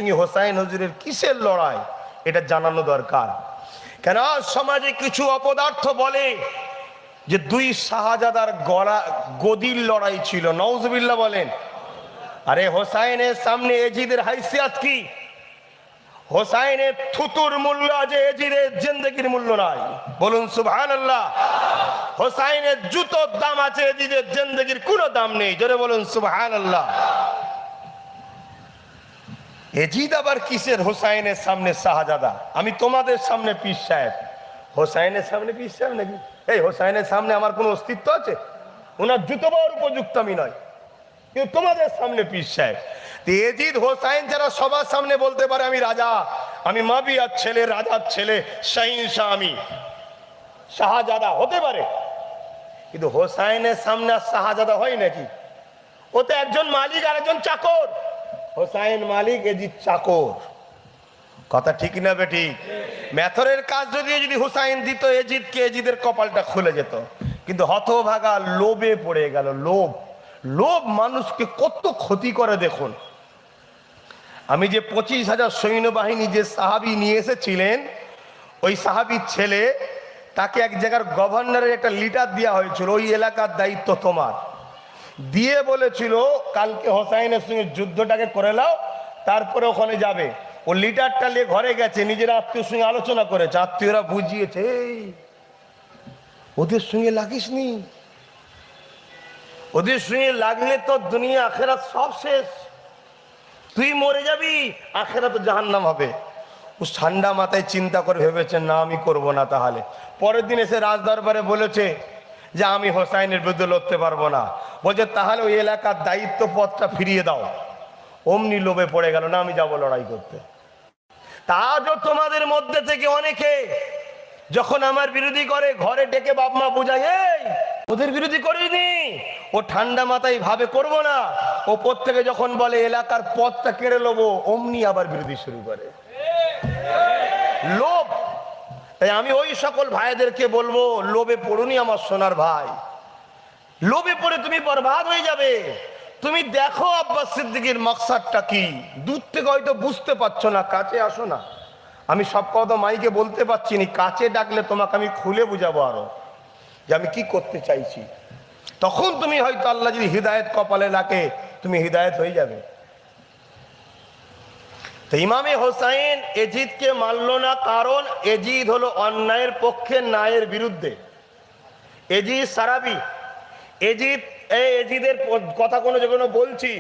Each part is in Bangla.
সঙ্গে হোসাইন হুজুরের কিসের লড়াই, এটা জানানো দরকার। কেন সমাজে কিছু অপদার্থ বলে যে দুই শাহজাদার গদির লড়াই ছিল, নাউজুবিল্লাহ বলেন। আরে হোসাইনের সামনে এজিদের হাইসিয়াত কি? হোসাইনের থুতুর মূল্য আছে, এজিদের জিন্দেগির মূল্য নাই। বলুন সুবহানাল্লাহ। হোসাইনের জুতোর দাম আছে, এজিদের জিন্দেগির কোনো দাম নেই। জোরে বলুন সুবহানাল্লাহ। এজিদ আবার কিসের হোসাইনের সামনে শাহজাদা? আমি তোমাদের সামনে পীর সাহেব, হোসাইনের সামনে পীর সাহেব নাকি? এই হোসাইনের সামনে আমার কোনো অস্তিত্ব আছে? ওনার জুতো পাওয়ার উপযুক্ত আমি নয়, কিন্তু তোমাদের সামনে পীর সাহেব। এজিদ হোসাইন যারা সবার সামনে বলতে পারে আমি রাজা, আমি মাবিয়ার ছেলে, রাজার ছেলে, শাহিনশাহ, আমি শাহজাদা হতে পারে, কিন্তু হোসাইনের সামনে আর শাহজাদা হয় নাকি? ও তো একজন মালিক আর একজন চাকর। হোসাইন মালিক, এজিদ চাকর। কথা ঠিক না বেঠিক? মেথরের কাজ যদি হোসাইন দিত এজিদকে, এজিদের কপালটা খুলে যেত। কিন্তু হতভাগা লোভে পড়ে গেল। লোভ মানুষকে কত ক্ষতি করে দেখুন। আমি যে 25,000 সৈন্যবাহিনী যে সাহাবি নিয়ে এসেছিলেন, ওই সাহাবির ছেলে, তাকে এক জায়গার গভর্নরের একটা লিটার দেওয়া হয়েছিল, ওই এলাকার দায়িত্ব তোমার। দিয়ে বলেছিল কালকে হোসাইনের সঙ্গে যুদ্ধটাকে করে নাও, তারপরে ওখানে যাবে। ও লিটারটা নিয়ে ঘরে গেছে, নিজের আত্মীয়র সঙ্গে আলোচনা করেছে, আত্মীয়রা বুঝিয়েছে ওদের সঙ্গে লাগিসনি, ওদের সঙ্গে লাগলে তো দুনিয়া আখেরাত সব শেষ, তুই মরে যাবি, আখেরাত জাহান্নাম হবে। ও ঠান্ডা মাথায় চিন্তা করে ভেবেছে না আমি করব না। তাহলে পরের দিন এসে রাজদরবারে বলেছে যে আমি হোসাইনের বিরুদ্ধে লড়তে পারবো না। বলছে তাহলে ওই এলাকার দায়িত্ব পদটা ফিরিয়ে দাও। অমনি লোভে পড়ে গেল, না আমি যাবো লড়াই করতে। তাজও তোমাদের মধ্যে থেকে অনেকে যখন আমার বিরোধী করে, ঘরে ডেকে বাপ মা বুঝায় এই ওদের বিরোধী করিনি, ও ঠান্ডা মাথায় ভাবে করব না। ও প্রত্যেকে যখন বলে এলাকার পদটা কেড়ে নেবো, অমনি আবার বিরোধী শুরু করে। লোভ। তাই আমি ওই সকল ভাইদেরকে বলবো, লোভে পড়ুনি আমার সোনার ভাই। লোভে পড়ে তুমি বরবাদ হয়ে যাবে। তুমি দেখো আব্বাস সিদ্দিকীর মাকসাদটা কি। দূর থেকে হয়তো বুঝতে পারছো না, কাছে আসো না। আমি সব কথা মাইকে বলতে পারছি না, কাছে ডাকলে তোমাকে আমি খুলে বুঝাবো আরো যে আমি কি করতে চাইছি। তখন তুমি হয়তো আল্লাহ যদি হৃদায়ত কপালে রাখে, তুমি হৃদায়ত হয়ে যাবে। তো ইমামে হোসাইন এজিদকে মানল না, কারণ এজিদ হলো অন্যায়ের পক্ষে, ন্যায়ের বিরুদ্ধে। এজিদ সারাবি, এজিদের কথা কোনো যখন বলছি,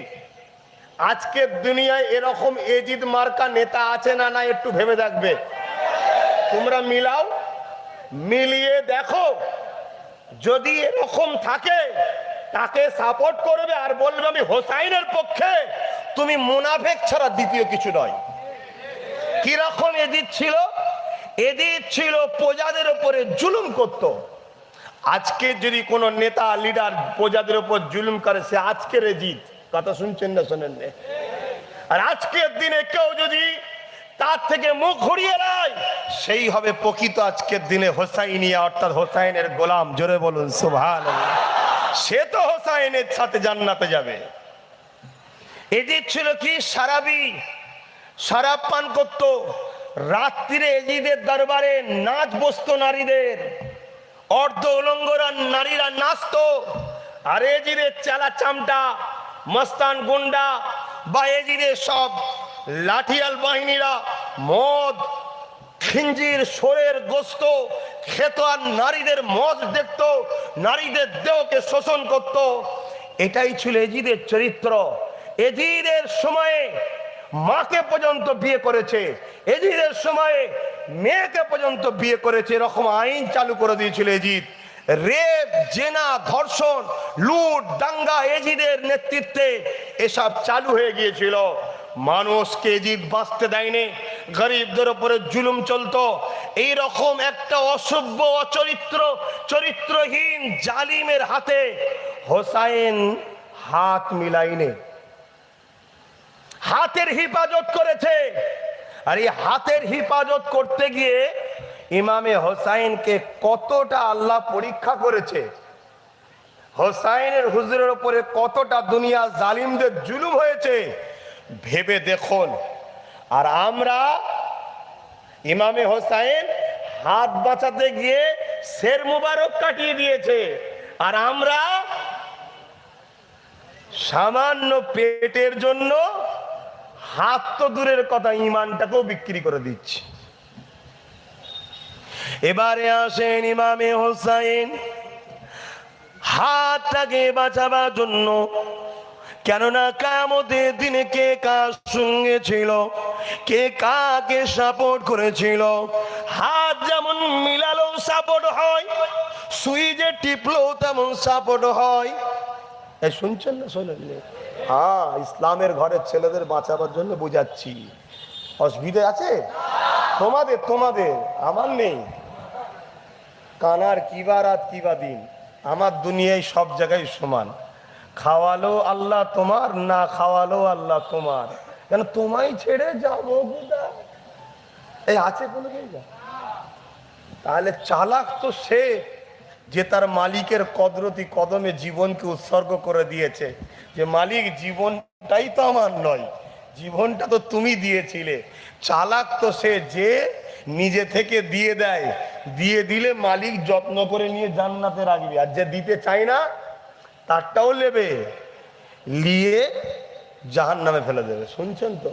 আজকের দুনিয়ায় এরকম এজিদ মার্কা নেতা আছে না না একটু ভেবে দেখবে। তোমরা মিলাও, মিলিয়ে দেখো, যদি এরকম থাকে তাকে সাপোর্ট করবে আর বলবে আমি হোসাইনের পক্ষে, তুমি মুনাফেক ছাড়া দ্বিতীয় কিছু নয়। কিরকম এজিদ ছিল? এজিদ ছিল প্রজাদের উপরে জুলুম করত। আজকে যদি কোনো নেতা লিডার প্রজাদের উপর জুলুম করে, সে আজকের এজিদ। কথা শুনছেন না শোনেন? আর আজকের দিনে কেউ যদি তার থেকে মুখ ঘুরিয়ে নেয়, সেই হবে প্রকৃত আজকের দিনে হোসাইনিয়া, অর্থাৎ হোসাইনের গোলাম। জোরে বলুন সুবহানাল্লাহ। সে তো হোসাইনের সাথে জান্নাতে যাবে। এজিদ ছিল কি? সারাবি, শরাব পান করত। রাত্রিরে এজিদের দরবারে নাচ বসতো নারীদের, অর্ধ উলঙ্গরা নারীরা নাচত। আর এজিদের চালা চামটা মস্তান গুন্ডা বা এজিদের সব লাঠিয়াল বাহিনীরা মদ, খিঞ্জির, শোরের গোস্ত খেত আর নারীদের মদ দেখত, নারীদের দেহকে শোষণ করত। এটাই ছিল এজিদের চরিত্র। এজিদের সময়ে মাকে পর্যন্ত বিয়ে করেছে, এজিদের সময়ে মেয়েকে পর্যন্ত বিয়ে করেছে। এরকম আইন চালু করে দিয়েছিল এজিদ। রেপ, জেনা, ধর্ষণ, লুট, দাঙ্গা এজিদের নেতৃত্বে এসব চালু হয়ে গিয়েছিল। মানুষকে এজিদ বাঁচতে দেয়নি, গরিবদের উপরে জুলুম চলতো। এইরকম একটা অসভ্য, চরিত্রহীন জালিমের হাতে হোসাইন হাত মিলাইনি, হাতের হিফাজত করেছে। আর এই হাতের হিফাজত করতে গিয়ে ইমামে হোসাইনকে কতটা আল্লাহ পরীক্ষা করেছে, হোসাইনের হুজুরের উপরে কতটা দুনিয়া জালিমদের জুলুম হয়েছে ভেবে দেখুন। আর আমরা ইমামে হোসাইন হাত বাঁচাতে গিয়ে শের মুবারক কাটিয়ে দিয়েছে, আর আমরা সামান্য পেটের জন্য হাত তো দূরের কথা, ইমানটাকেও বিক্রি করে দিচ্ছি। এবারে আসেন ইমামে হোসাইন হাতটাকে বাঁচাবার জন্য, কেননা কিয়ামতের দিনে কে কার সঙ্গে ছিল, কে কাকে সাপোর্ট করেছিল। হাত যেমন মিলালো সাপোর্ট হয়, সুইচে টিপলো তেমন সাপোর্ট হয়। এই শুনছেন না? শোনেন? হ্যাঁ, ইসলামের ঘরের ছেলেদের বাঁচাবার জন্য বুঝাচ্ছি। অসুবিধা আছে তোমাদের? তোমাদের, আমার নেই। কানার কিবা রাত কিবা দিন, আমার দুনিয়ায় সব জায়গায় সমান। খাওয়ালো আল্লাহ তোমার, না খাওয়ালো আল্লাহ তোমার। কেন তোমায় ছেড়ে যাবো কোথায়? এই আছে কোনো জায়গা? তাহলে চালাক তো সে যে তার মালিকের কদরতি কদমে জীবনকে উৎসর্গ করে দিয়েছে, যে মালিক জীবনটাই তো আমার নয়, জীবনটা তো তুমি দিয়েছিলে। চালাক তো সে যে নিজে থেকে দিয়ে দেয়, দিয়ে দিলে মালিক যত্ন করে নিয়ে জান্নাতে রাখবে, আর যে দিতে চায় না তারটাও নেবে, নিয়ে জাহান্নামে ফেলে দেবে। শুনছেন তো?